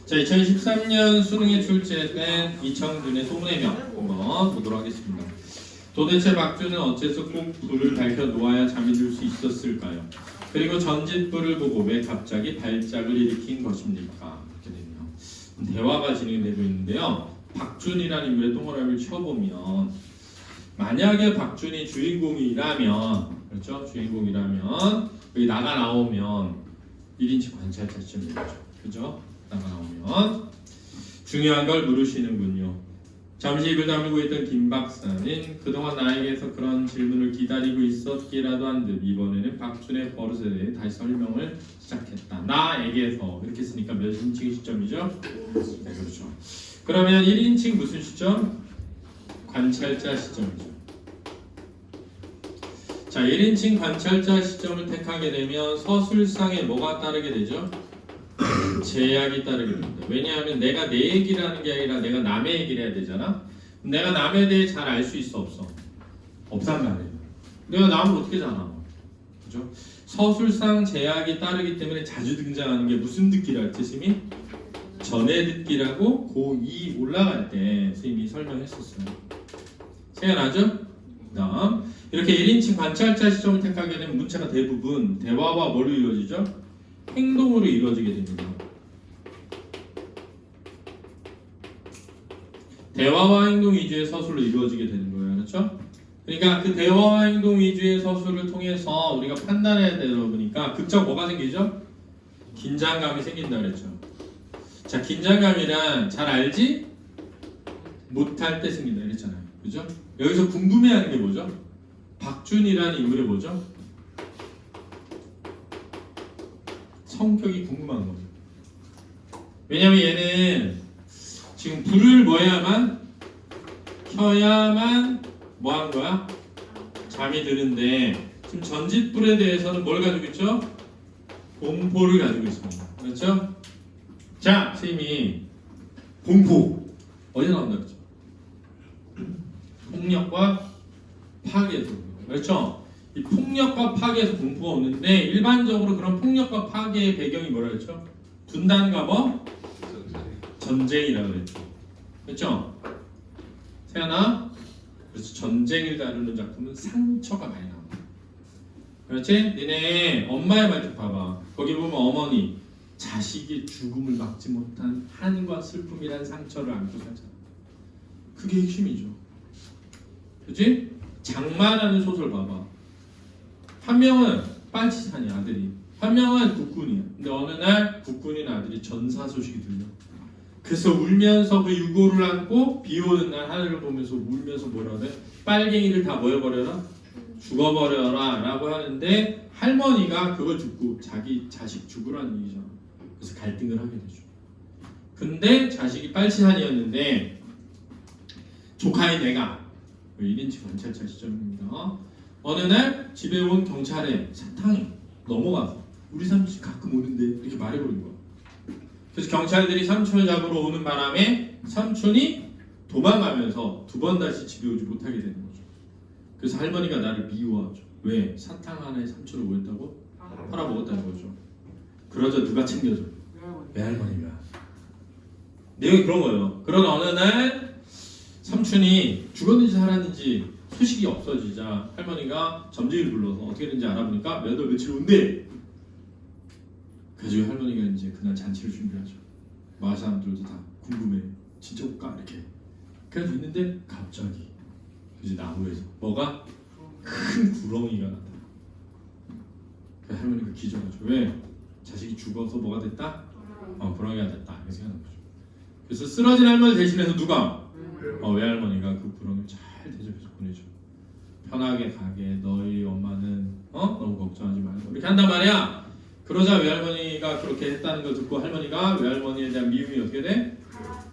자, 2013년 수능에 출제된 이청준의 소문의 명 한번 보도록 하겠습니다. 도대체 박준은 어째서 꼭 불을 밝혀 놓아야 잠이 들 수 있었을까요? 그리고 전짓불을 보고 왜 갑자기 발작을 일으킨 것입니까? 이렇게 되네요. 대화가 진행되고 있는데요. 박준이라는 인물의 동그라미를 쳐보면 만약에 박준이 주인공이라면, 그렇죠? 주인공이라면 여기 나가 나오면 1인칭 관찰자 시점이죠. 그죠? 나가 나오면 중요한 걸 물으시는군요. 잠시 입을 다물고 있던 김 박사는 그동안 나에게서 그런 질문을 기다리고 있었기라도 한 듯 이번에는 박준의 버릇에 대해 다시 설명을 시작했다. 나에게서 이렇게 쓰니까 몇 인칭 시점이죠? 네, 그렇죠. 그러면 1인칭 무슨 시점? 관찰자 시점이죠. 자, 1인칭 관찰자 시점을 택하게 되면 서술상에 뭐가 따르게 되죠? 제약이 따르게 됩니다. 왜냐하면 내가 내 얘기를 하는 게 아니라 내가 남의 얘기를 해야 되잖아. 내가 남에 대해 잘 알 수 있어, 없어? 없단 말이에요. 내가 남을 어떻게 잘 알아? 그죠? 서술상 제약이 따르기 때문에 자주 등장하는 게 무슨 듣기라 했지, 스님이? 전에 듣기라고 고2 올라갈 때 스님이 설명했었어요. 생각나죠? 다음 이렇게 1인칭 관찰자 시점을 택하게 되면 문체가 대부분 대화와 뭘로 이루어지죠? 행동으로 이루어지게 됩니다. 대화와 행동 위주의 서술로 이루어지게 되는 거예요. 그렇죠? 그러니까 그 대화와 행동 위주의 서술을 통해서 우리가 판단해야 되다 보니까 극적 뭐가 생기죠? 긴장감이 생긴다 그랬죠. 자, 긴장감이란 잘 알지? 못할 때 생긴다 그랬잖아요. 그죠? 여기서 궁금해하는 게 뭐죠? 박준이라는 인물의 뭐죠? 성격이 궁금한 거죠. 왜냐면 얘는 지금 불을 켜야만 뭐 하는 거야? 잠이 드는데 지금 전짓불에 대해서는 뭘 가지고 있죠? 공포를 가지고 있습니다. 그렇죠? 자, 선생님이 공포 어디서 나온다 그랬죠? 폭력과 파괴에서. 그렇죠? 이 폭력과 파괴에서 공포가 오는데 일반적으로 그런 폭력과 파괴의 배경이 뭐라 그랬죠? 분단과 뭐? 전쟁이라고 그랬죠. 그렇죠? 세연아? 그래서 전쟁을 다루는 작품은 상처가 많이 나옵니다. 그렇지? 니네 엄마의 말투 봐봐. 거기 보면 어머니 자식의 죽음을 막지 못한 한과 슬픔이란 상처를 안고 살잖아. 그게 핵심이죠. 그렇지? 장마라는 소설 봐봐. 한 명은 빨치산이야 아들이, 한 명은 국군이야. 근데 어느 날 국군인 아들이 전사 소식이 들려. 그래서 울면서 그 유고를 안고 비 오는 날 하늘을 보면서 울면서 뭐라 그래? 빨갱이를 다 모여버려라? 죽어버려라 라고 하는데 할머니가 그걸 듣고 자기 자식 죽으라는 얘기잖아. 그래서 갈등을 하게 되죠. 근데 자식이 빨치산이었는데 조카인 내가 1인칭 관찰자 시점입니다. 어느 날 집에 온 경찰에 사탕이 넘어가서 우리 삼촌 가끔 오는데 이렇게 말해버린 거야. 그래서 경찰들이 삼촌을 잡으러 오는 바람에 삼촌이 도망가면서 두 번 다시 집에 오지 못하게 되는 거죠. 그래서 할머니가 나를 미워하죠. 왜? 사탕 하나에 삼촌을 뭐 했다고? 팔아먹었다는 거죠. 그러자 누가 챙겨줘? 외할머니가. 내용이 그런 거예요. 그런 어느 날 삼촌이 죽었는지 살았는지 소식이 없어지자 할머니가 점쟁이를 불러서 어떻게 된지 알아보니까 몇 월 며칠 온대. 그래서 할머니가 이제 그날 잔치를 준비하죠. 마을 사람들도 다 궁금해. 진짜 올까? 이렇게. 그래서 있는데 갑자기 이제 나무에서 뭐가? 큰 구렁이가 나타나. 그래서 할머니가 기절하죠. 왜? 자식이 죽어서 뭐가 됐다? 구렁이가 됐다. 이렇게 생각하는 거죠. 그래서 쓰러진 할머니 대신해서 누가? 외할머니가 그 구렁이를 잘 대접해서 보내죠. 편하게 가게. 너희 엄마는 너무 걱정하지 말고 이렇게 한단 말이야. 그러자 외할머니가 그렇게 했다는 걸 듣고 할머니가 외할머니에 대한 미움이 어떻게 돼?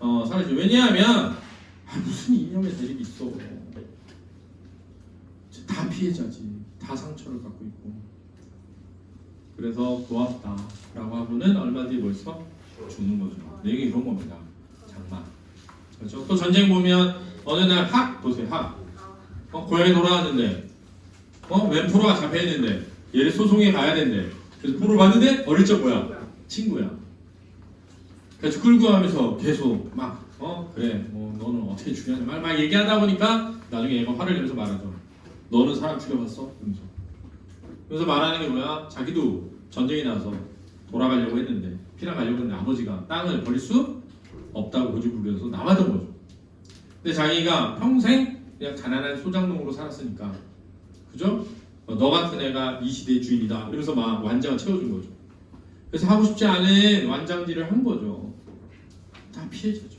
사라지죠. 왜냐하면 무슨 이념의 대립이 있어. 다 피해자지. 다 상처를 갖고 있고. 그래서 고맙다라고 하고는 얼마 뒤에 벌써 죽는 거죠. 내용이 그런 겁니다. 장마. 그렇죠? 또 전쟁 보면 어느 날 보세요. 고향에 돌아왔는데 웬프로가 잡혀있는데 얘를 소송에 가야 된대. 그래서 포로를 봤는데 어릴 적 뭐야? 친구야. 그래서 끌고 가면서 계속 막 그래 뭐 너는 어떻게 죽였냐 막 얘기하다 보니까 나중에 얘가 화를 내면서 말하죠. 너는 사람 죽여봤어? 그래서 말하는 게 뭐야? 자기도 전쟁에 나서 돌아가려고 했는데 피랑 가려고 했는데 아버지가 땅을 버릴 수 없다고 고집부려서 남았던 거죠. 근데 자기가 평생 그냥 가난한 소작농으로 살았으니까 그죠? 너 같은 애가 이 시대의 주인이다 이러면서 막 완장을 채워준 거죠. 그래서 하고 싶지 않은 완장질을 한 거죠. 다 피해자죠.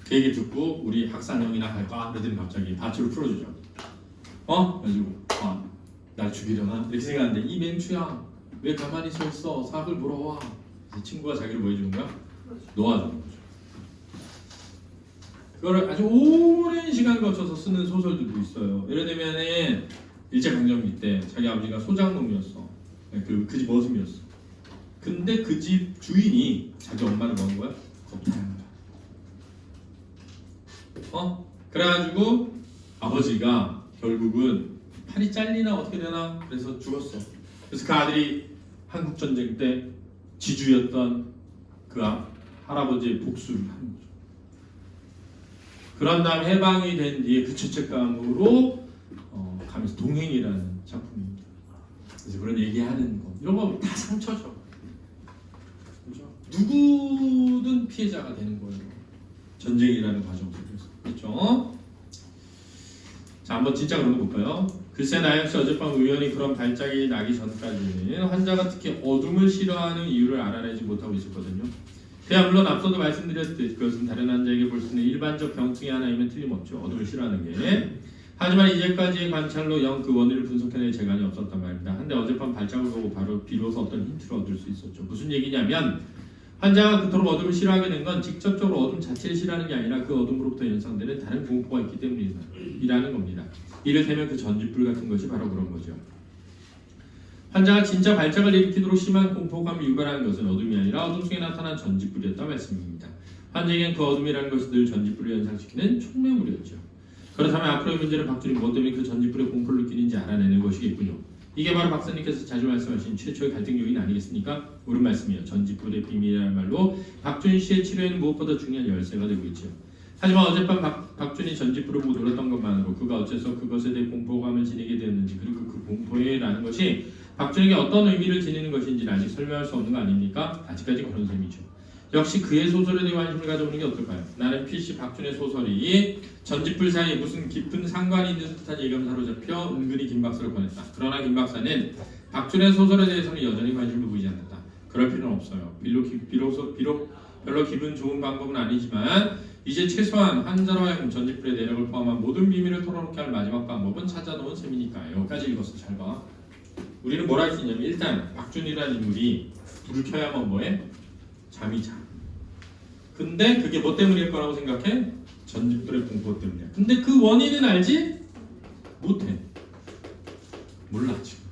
그 얘기 듣고 우리 학산형이나 갈까? 그러더니 갑자기 밧줄을 풀어주죠. 그래가지고 날 죽이려나? 이렇게 생각하는데 이 맹추야 왜 가만히 서 있어? 사학을 보러 와. 친구가 자기를 뭐 해주는 거야? 놓아주는 거죠. 그거를 아주 오랜 시간 거쳐서 쓰는 소설들도 있어요. 예를 들면은 일제강점기 때 자기 아버지가 소장농이었어. 그 집 머슴이었어. 근데 그 집 주인이 자기 엄마를 뭐 한 거야? 겁탈한 거야. 그래가지고 아버지가 결국은 팔이 잘리나 어떻게 되나 그래서 죽었어. 그래서 그 아들이 한국전쟁 때 지주였던 그 할아버지의 복수를 하는 거죠. 그런 다음 해방이 된 뒤에 그 죄책감으로 가면서 동행이라는 작품입니다. 그래서 그런 얘기하는 거 이런 거 다 상처죠. 그렇죠? 누구든 피해자가 되는 거예요. 전쟁이라는 과정 속에서. 그렇죠? 자, 한번 진짜 그런 거 볼까요? 글쎄 나 역시 어젯밤 우연히 그런 발작이 나기 전까지는 환자가 특히 어둠을 싫어하는 이유를 알아내지 못하고 있었거든요. 그야 물론 앞서도 말씀드렸듯 그것은 다른 환자에게 볼 수 있는 일반적 병증의 하나이면 틀림없죠. 어둠을 싫어하는 게. 하지만 이제까지의 관찰로 영 그 원인을 분석해낼 재간이 없었단 말입니다. 한데 어젯밤 발작을 보고 바로 비로소 어떤 힌트를 얻을 수 있었죠. 무슨 얘기냐면 환자가 그토록 어둠을 싫어하게 된 건 직접적으로 어둠 자체를 싫어하는 게 아니라 그 어둠으로부터 연상되는 다른 공포가 있기 때문이라는 겁니다. 이를테면 그 전지불 같은 것이 바로 그런 거죠. 환자가 진짜 발작을 일으키도록 심한 공포감을 유발하는 것은 어둠이 아니라 어둠 속에 나타난 전지불이었다 말씀입니다. 환자에겐 그 어둠이라는 것이 늘 전지불을 연상시키는 촉매물이었죠. 그렇다면 앞으로의 문제는 박준이 무엇 때문에 그 전지불의 공포를 느끼는지 알아내는 것이겠군요. 이게 바로 박사님께서 자주 말씀하신 최초의 갈등 요인 아니겠습니까? 옳은 말씀이요. 전지불의 비밀이라는 말로 박준 씨의 치료에는 무엇보다 중요한 열쇠가 되고 있죠. 하지만 어젯밤 박준이 전지불을 보고 놀랐던 것만으로 그가 어째서 그것에 대해 공포감을 지니게 되었는지 그리고 그 공포라는 것이 박준에게 어떤 의미를 지니는 것인지는 아직 설명할 수 없는 거 아닙니까? 아직까지 그런 셈이죠. 역시 그의 소설에 대해 관심을 가져보는 게 어떨까요? 나는 필시 박준의 소설이 전지불 사이에 무슨 깊은 상관이 있는 듯한 예감을 사로잡혀 은근히 김 박사를 권했다. 그러나 김 박사는 박준의 소설에 대해서는 여전히 관심을 보이지 않는다. 그럴 필요는 없어요. 비록 별로 기분 좋은 방법은 아니지만 이제 최소한 환자로 하여금 전지불의 내력을 포함한 모든 비밀을 털어놓게 할 마지막 방법은 찾아놓은 셈이니까요. 여기까지 읽었어. 잘 봐. 우리는 뭘 할 수 있냐면 일단 박준이라는 인물이 불을 켜야만 뭐해? 잠이 자. 근데 그게 뭐 때문일 거라고 생각해? 전지불의 공포 때문이야. 근데 그 원인은 알지? 못해. 몰라 지금.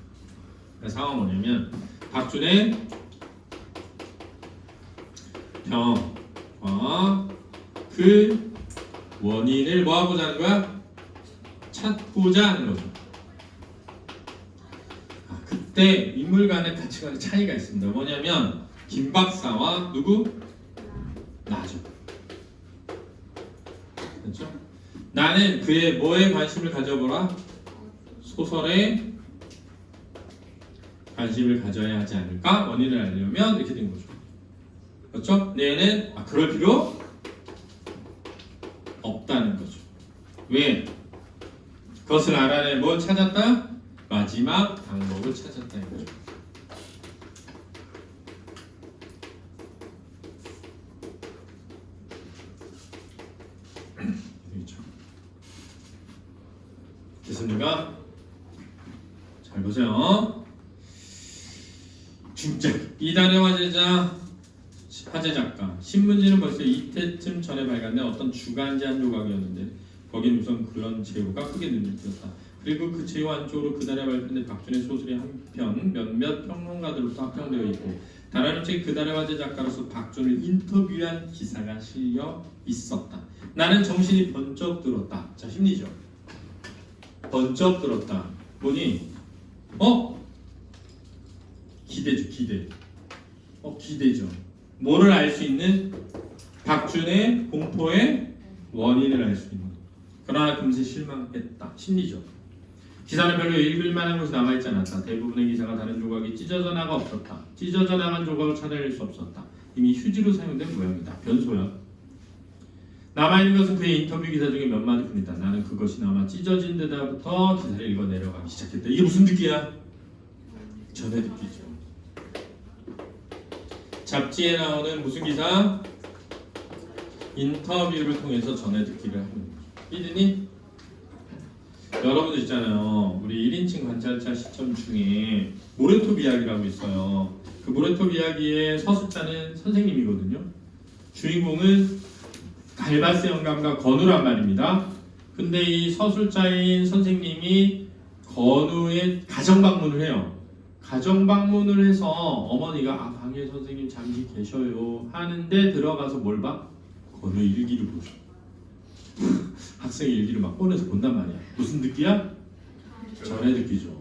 그러니까 상황은 뭐냐면 박준의 병과 그 원인을 뭐 하고자 하는 거야? 찾고자 하는 거죠. 그때 인물 간의 가치관의 차이가 있습니다. 뭐냐면 김 박사와 누구? 나죠. 그렇죠? 나는 그의 뭐에 관심을 가져보라? 소설에 관심을 가져야 하지 않을까? 원인을 알려면 이렇게 된 거죠. 그렇죠? 근데 얘는 그럴 필요 없다는 거죠. 왜? 그것을 알아내 뭘 찾았다? 마지막 방법을 찾았다 이거죠. 됐습니까? 잘 보세요. 중작 이달의 화제 작가 신문지는 벌써 이때쯤 전에 발간된 어떤 주간지 한 조각이었는데 거긴 우선 그런 제호가 크게 눈에 띄었다. 그리고 그 제호 안쪽으로 그달에 발표된 박준의 소설이 한 편 몇몇 평론가들로부터 합평되어 있고 다른 한쪽에 그달의 화제 작가로서 박준을 인터뷰한 기사가 실려 있었다. 나는 정신이 번쩍 들었다. 자, 심리죠. 번쩍 들었다. 보니 기대죠. 기대. 기대죠. 뭐를 알 수 있는? 박준의 공포의 원인을 알 수 있는. 그러나 금세 실망했다. 심리죠. 기사는 별로 읽을 만한 것이 남아있지 않았다. 대부분의 기사가 다른 조각이 찢어져 나가 없었다. 찢어져 나간 조각을 찾아낼 수 없었다. 이미 휴지로 사용된 모양이다. 변소야. 남아있는 것은 그의 인터뷰 기사 중에 몇 마디 뿐이다. 나는 그것이 남아 찢어진 데다부터 기사를 읽어 내려가기 시작했다. 이게 무슨 듣기야? 전해 듣기죠. 잡지에 나오는 무슨 기사? 인터뷰를 통해서 전해 듣기를 하는 거죠. 이드니? 여러분들 있잖아요. 우리 1인칭 관찰자 시점 중에 모래톱 이야기라고 있어요. 그 모래톱 이야기의 서술자는 선생님이거든요. 주인공은 갈바스 영감과 건우란 말입니다. 근데 이 서술자인 선생님이 건우의 가정 방문을 해요. 가정 방문을 해서 어머니가 방에 선생님 잠시 계셔요 하는데 들어가서 뭘 봐? 건우 일기를 보죠. 학생의 일기를 막 꺼내서 본단 말이야. 무슨 듣기야? 전해 듣기죠.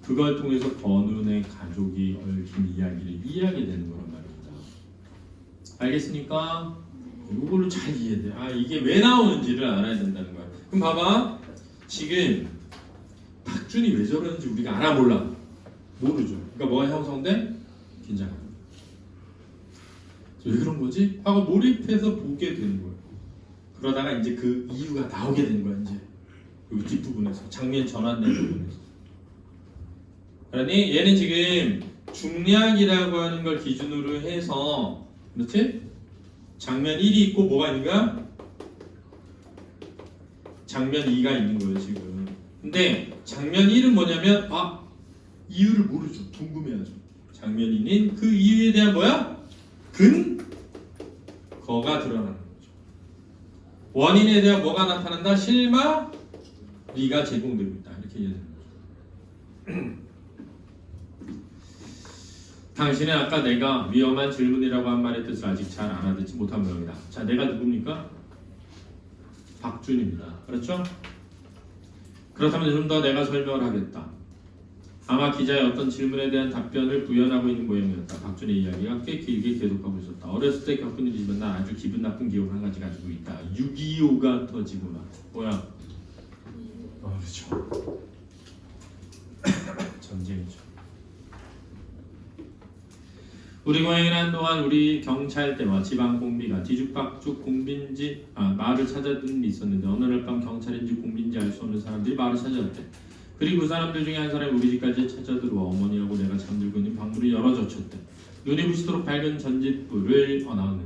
그걸 통해서 건우의 가족이 얽힌 이야기를 이해하게 되는 거란 말입니다. 알겠습니까? 이걸로 잘 이해돼. 이게 왜 나오는지를 알아야 된다는 거야. 그럼 봐봐. 지금 박준이 왜 저러는지 우리가 알아 몰라? 모르죠. 그러니까 뭐가 형성돼? 긴장감. 왜 그런 거지? 하고 몰입해서 보게 되는 거예요. 그러다가 이제 그 이유가 나오게 되는 거야. 이제 그 뒷부분에서 장면 전환되는 부분에서. 그러니 얘는 지금 중략이라고 하는 걸 기준으로 해서 그렇지? 장면 1이 있고 뭐가 있는가? 장면 2가 있는 거예요 지금. 근데 장면 1은 뭐냐면 이유를 모르죠. 궁금해하죠. 장면 2는 그 이유에 대한 뭐야? 근거가 드러나는 거죠. 원인에 대한 뭐가 나타난다? 실마 리가 제공되고 있다. 이렇게 이해되는 거죠. 당신은 아까 내가 위험한 질문이라고 한 말의 뜻을 아직 잘 알아듣지 못한 모양이다. 자, 내가 누굽니까? 박준입니다. 그렇죠? 그렇다면 좀 더 내가 설명을 하겠다. 아마 기자의 어떤 질문에 대한 답변을 구현하고 있는 모양이었다. 박준의 이야기가 꽤 길게 계속하고 있었다. 어렸을 때 겪은 일이지만 난 아주 기분 나쁜 기억을 한 가지 가지고 있다. 6.25가 터지구나. 뭐야? 그렇죠. 전쟁이죠. 우리 고향에는 한동안 우리 경찰대와 지방공비가 뒤죽박죽 공빈지 마을을 찾아든 일이 있었는데 어느 날 밤 경찰인지 공빈지 알 수 없는 사람들이 마을을 찾아왔대. 그리고 그 사람들 중에 한 사람이 우리 집까지 찾아들어와 어머니하고 내가 잠들고 있는 방문을 열어 젖혔대. 눈이 부시도록 밝은 전짓불을 나오는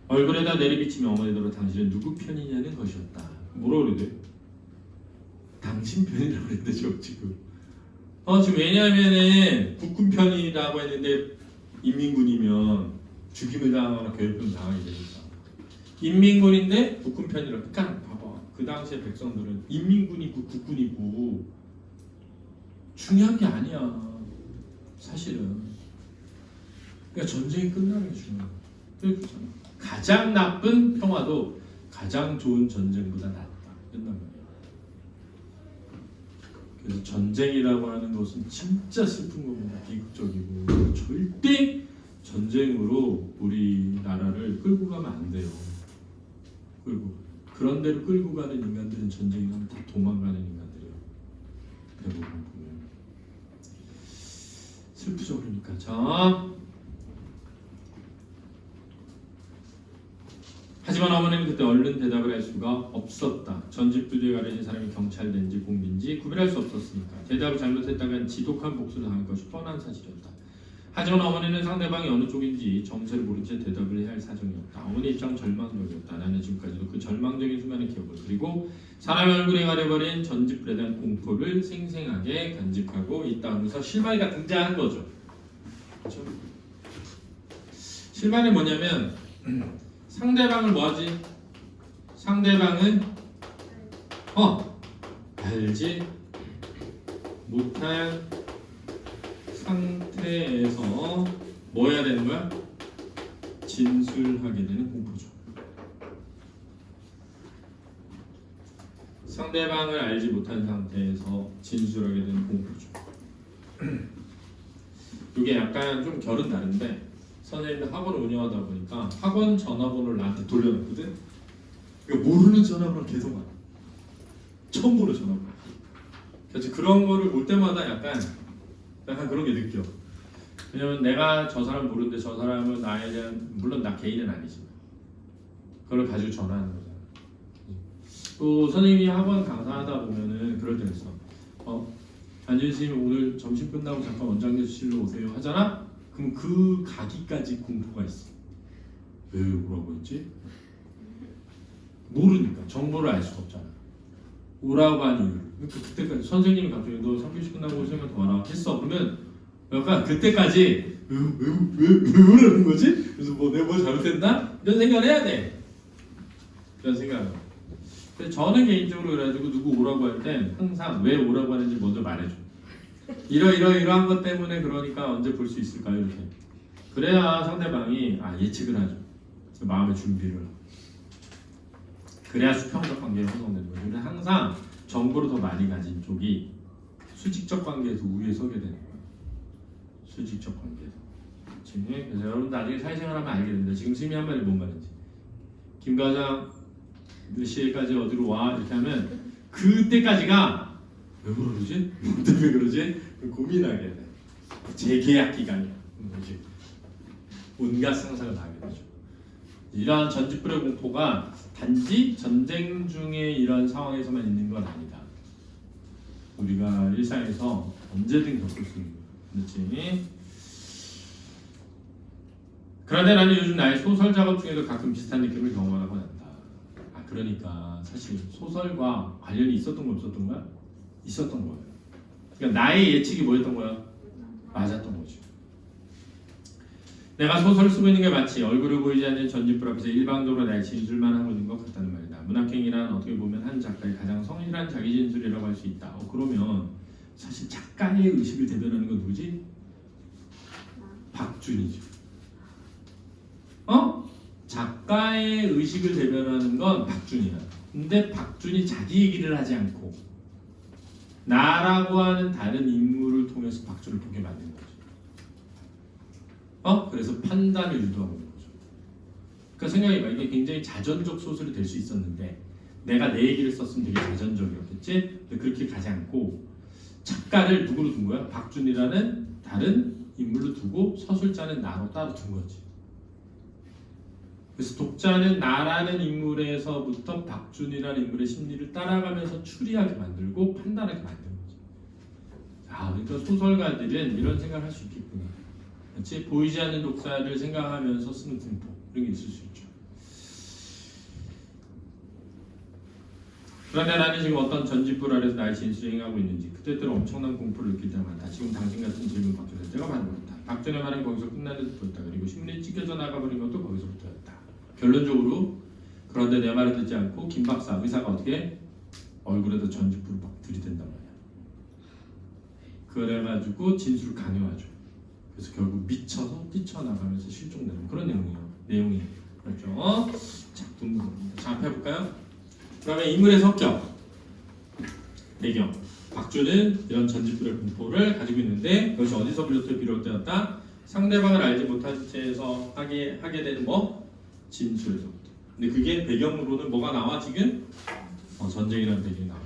얼굴에다 내리비치며 어머니더러 당신은 누구 편이냐는 것이었다. 뭐라 그래야 돼? 당신 편이라고 그랬는데 지금 지금 왜냐하면은 국군 편이라고 했는데 인민군이면 죽임을 당하거나 괴롭힘을 당하게 되니까 인민군인데 국군 편이라고. 그러니까 봐봐. 그 당시에 백성들은 인민군이고 국군이고 중요한 게 아니야 사실은. 그러니까 전쟁이 끝나는 게 중요한 거야. 가장 나쁜 평화도 가장 좋은 전쟁보다 낫다. 옛날 말이야. 그래서 전쟁이라고 하는 것은 진짜 슬픈 겁니다. 비극적이고 절대 전쟁으로 우리나라를 끌고 가면 안 돼요. 그런 데로 끌고 가는 인간들은 전쟁이면 다 도망가는 인간들이에요. 대부분 보면 슬프죠. 그러니까 자. 하지만 어머니는 그때 얼른 대답을 할 수가 없었다. 전직부두에 가려진 사람이 경찰인지 공민지 구별할 수 없었으니까. 대답을 잘못했다간 지독한 복수를 당할 것이 뻔한 사실이었다. 하지만 어머니는 상대방이 어느 쪽인지 정체를 모른 채 대답을 해야 할 사정이었다. 어머니 입장은 절망적이었다. 나는 지금까지도 그 절망적인 순간의 기억을 그리고 사람의 얼굴에 가려버린 전직불에 대한 공포를 생생하게 간직하고 있다 하면서 실마리가 등장한 거죠. 그렇죠? 실마리 뭐냐면 상대방을 뭐하지? 상대방은 알지 못할 상태에서 뭐 해야 되는 거야? 진술하게 되는 공포죠. 상대방을 알지 못한 상태에서 진술하게 되는 공포죠. 이게 약간 좀 결은 다른데 선생님이 학원을 운영하다 보니까 학원 전화번호를 나한테 돌려놨거든. 그러니까 모르는 전화번호 계속 와. 처음 보는 전화번호. 그래서 그런 거를 볼 때마다 약간 그런 게 느껴. 왜냐면 내가 저 사람 모르는데 저 사람은 나에 대한, 물론 나 개인은 아니지만 그걸 가지고 전화하는 거잖아. 또 선생님이 학원 강사하다 보면은 그럴 때가 있어. 안준 선생님 오늘 점심 끝나고 잠깐 원장님실로 오세요 하잖아? 그럼 그 가기까지 공포가 있어. 왜 오라고 했지? 모르니까 정보를 알 수가 없잖아. 오라고 하는 이유를. 그러니까 그때까지 선생님이 갑자기 너 3교시 끝나고 선생님한테 와라 했어. 그러면 약간 그때까지 왜 오라는 거지? 그래서 뭐 내가 뭐 잘못했나? 이런 생각을 해야 돼. 이런 생각을. 근데 저는 개인적으로 그래가지고 누구 오라고 할 땐 항상 왜 오라고 하는지 먼저 말해줘. 이러한 것 때문에 그러니까 언제 볼 수 있을까요? 이렇게. 그래야 상대방이 예측을 하죠. 마음의 준비를 하고. 그래야 수평적 관계가 형성되는 거죠. 근데 항상 정보를 더 많이 가진 쪽이 수직적 관계에서 우위에 서게 되는 거예요. 수직적 관계에서. 그래서 여러분 나중에 사회생활하면 알게 됩니다. 지금 스님이 한 말이 뭔 말인지. 김 과장 몇 시에까지 어디로 와? 이렇게 하면 그때까지가 왜 그러지? 뭐 때문에 그러지? 고민하게 돼. 재계약 기간이야. 온갖 상상을 다 하게 되죠. 이러한 전지불의 공포가 단지 전쟁 중에 이런 상황에서만 있는 건 아니다. 우리가 일상에서 언제든 겪을 수 있는 거지. 그런데 나는 요즘 나의 소설 작업 중에도 가끔 비슷한 느낌을 경험하고 난다. 그러니까 사실 소설과 관련이 있었던 거 없었던 거야? 있었던 거예요. 그러니까 나의 예측이 뭐였던 거야? 맞았던 거죠. 내가 소설을 쓰고 있는 게 마치 얼굴을 보이지 않는 전지불 앞에서 일방적으로 나의 진술만 하고 있는 것 같다는 말이다. 문학행위란 어떻게 보면 한 작가의 가장 성실한 자기 진술이라고 할 수 있다. 그러면 사실 작가의 의식을 대변하는 건 누구지? 박준이죠. 작가의 의식을 대변하는 건 박준이야. 근데 박준이 자기 얘기를 하지 않고 나라고 하는 다른 인물을 통해서 박준을 보게 만든 거죠. 그래서 판단을 유도하고 있는 거죠. 그러니까 생각해봐. 이게 굉장히 자전적 소설이 될 수 있었는데 내가 내 얘기를 썼으면 되게 자전적이었겠지? 근데 그렇게 가지 않고 작가를 누구로 둔 거야? 박준이라는 다른 인물로 두고 서술자는 나로 따로 둔 거지. 그래서 독자는 나라는 인물에서부터 박준이라는 인물의 심리를 따라가면서 추리하게 만들고 판단하게 만든 거죠. 그러니까 소설가들은 이런 생각을 할 수 있겠구나. 그렇지? 보이지 않는 독자를 생각하면서 쓰는 공포 이런 게 있을 수 있죠. 그런데 나는 지금 어떤 전지불 아래서 나의 진술을 행하고 있는지 그때때로 엄청난 공포를 느낄 때가 많다. 지금 당신 같은 질문 받게 될 때가 많았다. 박준의 말은 거기서 끝나는 듯보였다. 그리고 심리에 찢겨져 나가버린 것도 거기서부터였다. 결론적으로 그런데 내 말을 듣지 않고 김 박사 의사가 어떻게 얼굴에다 전지불을 막 들이댄단 말이야. 그래가지고 진술을 강요하죠. 그래서 결국 미쳐서 뛰쳐나가면서 실종되는 그런 내용이 그렇죠. 자, 궁금합니다. 자, 해볼까요? 그러면 인물의 성격, 배경. 박준은 이런 전지불의 공포를 가지고 있는데 그것이 어디서부터 비롯되었다? 상대방을 알지 못한 채에서 하게 되는 진술에서부터. 근데 그게 배경으로는 뭐가 나와 지금? 전쟁이라는 배경이 나와.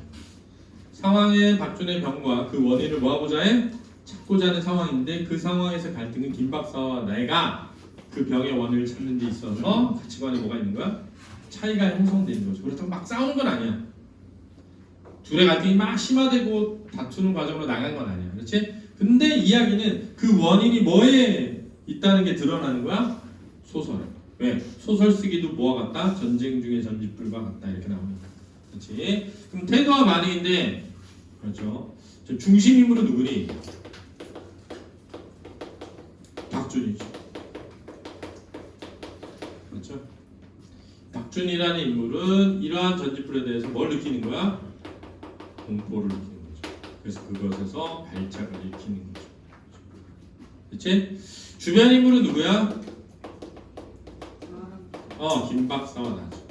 상황은 박준의 병과 그 원인을 뭐하고자 해? 찾고자 하는 상황인데 그 상황에서 갈등은 김 박사와 내가 그 병의 원인을 찾는 데 있어서 가치관에 뭐가 있는 거야? 차이가 형성되는 거죠. 그렇다고 막 싸우는 건 아니야. 둘의 갈등이 막 심화되고 다투는 과정으로 나간 건 아니야. 그렇지? 근데 이야기는 그 원인이 뭐에 있다는 게 드러나는 거야? 소설에. 왜? 소설 쓰기도 뭐와 같다? 전쟁 중에 전지불과 같다. 이렇게 나옵니다. 그렇지? 그럼 태도와 반응인데 그렇죠. 중심 인물은 누구니? 박준이죠. 그렇죠? 박준이라는 인물은 이러한 전지불에 대해서 뭘 느끼는 거야? 공포를 느끼는 거죠. 그래서 그것에서 발작을 일으키는 거죠. 그렇지? 주변 인물은 누구야? 김 박사와 나죠.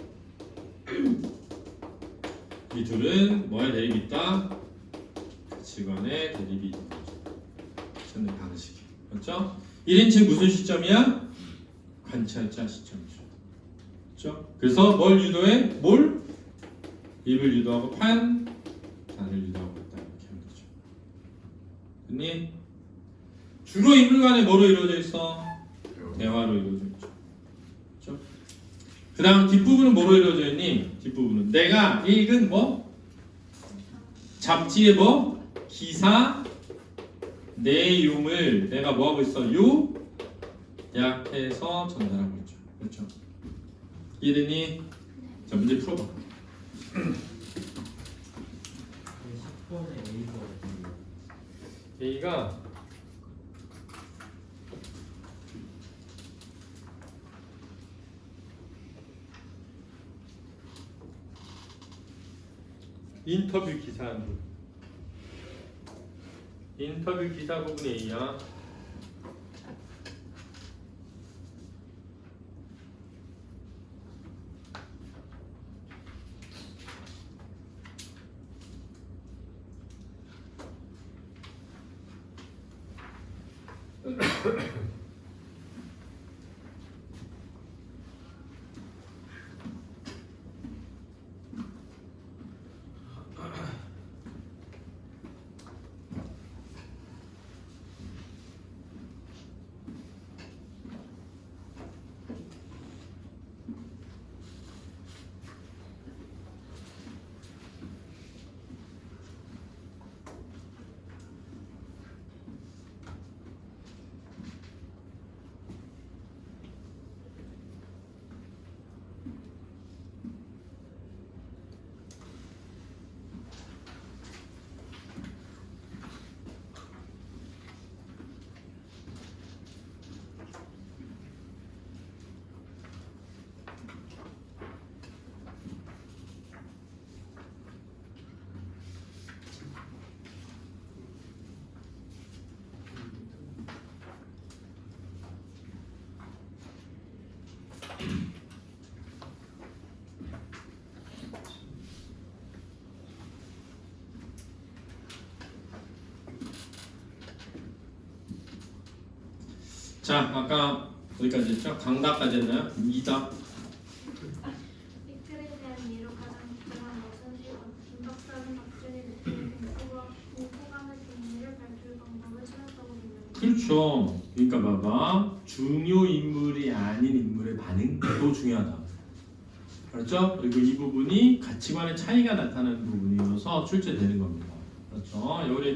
이 둘은 뭐에 대립이 있다? 가치관에 대립이 있는 거죠. 찾는 방식이. 그렇죠? 1인칭 무슨 시점이야? 관찰자 시점이죠. 그렇죠? 그래서 뭘 유도해? 뭘? 입을 유도하고 판, 단을 유도하고 있다 이렇게 하면 되죠. 됐니? 주로 인물 간에 뭐로 이루어져 있어? 대화로 이루어져 있죠. 그렇죠? 그 다음 뒷부분은 뭐로 이루어져 있니? 뒷부분은 내가 읽은 뭐? 잡지의 뭐? 기사 내용을 내가 뭐하고 있어? 요약해서 전달하고 있죠. 그렇죠? 이해되니? 자, 문제 풀어봐. 10번에 A가 어디예요? A가 인터뷰 기사 부분. 인터뷰 기사 부분이 A야. 자, 아까 어디까지 했죠? 강다까지 했나요? 2다. 댓글에 대한 이유로 가장 중요한 것은 1번 김 박사는 박준희 대표의 공포감을 정리를 밝힐 방법을 찾았다고 봅니다. 그렇죠. 그러니까 봐봐. 중요 인물이 아닌 인물의 반응도 중요하다. 그렇죠? 그리고 이 부분이 가치관의 차이가 나타나는 부분이어서 출제되는 겁니다. 그렇죠? 여기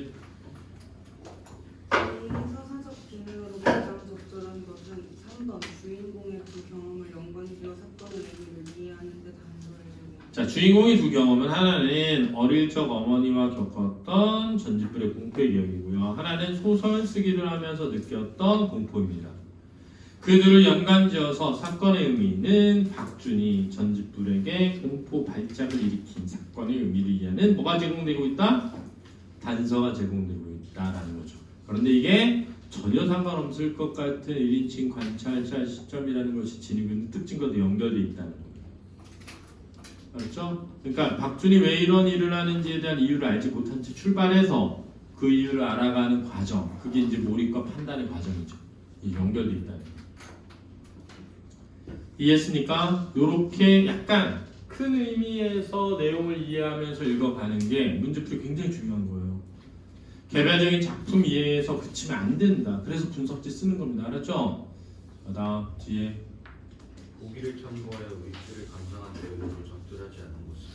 이 서사적 비밀로 가장 적절한 것은 3번 주인공의 두 경험을 연관지어 사건의 의미를 이해하는 데 단서를 제공. 자, 주인공의 두 경험은 하나는 어릴 적 어머니와 겪었던 전지불의 공포의 기억이고요. 하나는 소설 쓰기를 하면서 느꼈던 공포입니다. 그들을 연관지어서 사건의 의미는 박준희 전지불에게 공포 발작을 일으킨 사건의 의미를 이해하는 뭐가 제공되고 있다? 단서가 제공되고 있다라는 거죠. 그런데 이게 전혀 상관없을 것 같은 1인칭 관찰자 시점이라는 것이 지니고 있는 특징과도 연결되어 있다는 거예요. 그렇죠? 그러니까 박준이 왜 이런 일을 하는지에 대한 이유를 알지 못한 채 출발해서 그 이유를 알아가는 과정, 그게 이제 몰입과 판단의 과정이죠. 이 연결되어 있다는 거예요. 이해했습니까? 이렇게 약간 큰 의미에서 내용을 이해하면서 읽어가는 게 문제풀이 굉장히 중요한 거예요. 개별적인 작품 이해에서 그치면 안 된다. 그래서 분석지 쓰는 겁니다. 알았죠? 다음 뒤에 보기를 참고하여 위치를 감상한 내용으로 적절하지 않은 것은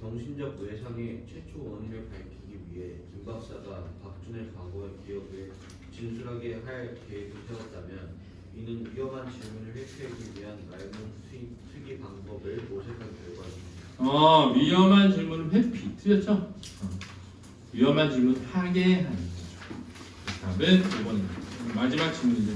정신적 외상의 최초 원인을 밝히기 위해 김 박사가 박준의 과거의 기억을 진술하게 할 계획을 세웠다면 이는 위험한 질문을 회피하기 위한 말문 특이 방법을 모색한 결과입니다. 위험한 질문은 회피. 틀렸죠? 위험한 질문 하게 하는 거죠. 답은 5번입니다. 마지막 질문인데